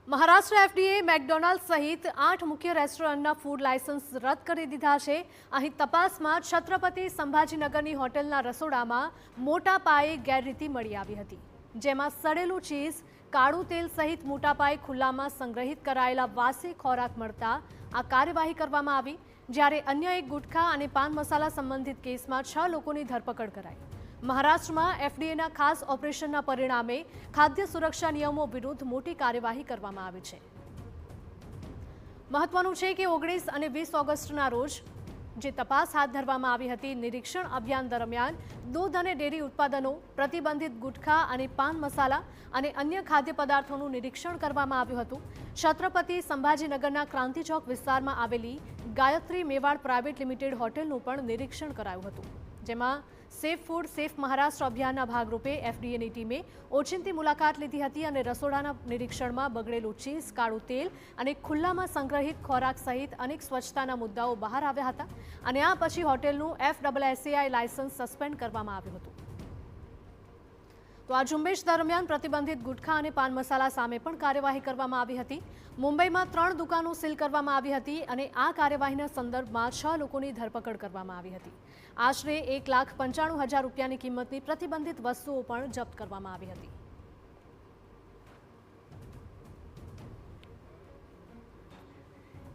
Maharashtra FDA McDonald સહિત 8 મુખ્ય રેસ્ટોરન્ટના ફૂડ લાયસન્સ રદ કરી દીધા છે। અહીં તપાસમાં છત્રપતિ સંભાજીનગરની હોટેલના રસોડામાં મોટા પાયે ગેરરીતિ મળી આવી હતી, જેમાં સડેલું ચીઝ, કાળું તેલ સહિત મોટા પાયે ખુલ્લામાં સંગ્રહિત કરાયેલા વાસી ખોરાક મળતા આ કાર્યવાહી કરવામાં આવી। જ્યારે અન્ય એક ગુટખા અને પાન મસાલા સંબંધિત કેસમાં 6 લોકોની ધરપકડ કરાઈ। મહારાષ્ટ્રમાં એફડીએના ખાસ ઓપરેશનના પરિણામે ખાદ્ય સુરક્ષા નિયમો વિરુદ્ધ મોટી કાર્યવાહી કરવામાં આવી છે। મહત્વનું છે કે 19 અને 20 ઓગસ્ટના રોજ જે તપાસ હાથ ધરવામાં આવી હતી, નિરીક્ષણ અભિયાન દરમિયાન દૂધ અને ડેરી ઉત્પાદનો, પ્રતિબંધિત ગુટખા અને પાન મસાલા અને અન્ય ખાદ્ય પદાર્થોનું નિરીક્ષણ કરવામાં આવ્યું હતું। છત્રપતિ સંભાજીનગરના ક્રાંતિ ચોક વિસ્તારમાં આવેલી ગાયત્રી મેવાડ પ્રાઇવેટ લિમિટેડ હોટેલનું પણ નિરીક્ષણ કરાયું હતું, જેમાં સેફ ફૂડ સેફ મહારાષ્ટ્ર અભિયાનના ભાગરૂપે એફડીએની ટીમે ઓચિંતી મુલાકાત લીધી હતી અને રસોડાના નિરીક્ષણમાં બગડેલું ચીઝ, કાળું તેલ અને ખુલ્લામાં સંગ્રહિત ખોરાક સહિત અનેક સ્વચ્છતાના મુદ્દાઓ બહાર આવ્યા હતા અને આ પછી હોટેલનું FSSAI લાયસન્સ સસ્પેન્ડ કરવામાં આવ્યું હતું। તો આ ઝુંબેશ દરમિયાન પ્રતિબંધિત ગુટખા અને પાન મસાલા સામે પણ કાર્યવાહી કરવામાં આવી હતી। મુંબઈમાં 3 દુકાનો સીલ કરવામાં આવી હતી અને આ કાર્યવાહીના સંદર્ભમાં 6 લોકોની ધરપકડ કરવામાં આવી હતી। આશરે 1,95,000 રૂપિયાની કિંમતની પ્રતિબંધિત વસ્તુઓ પણ જપ્ત કરવામાં આવી હતી।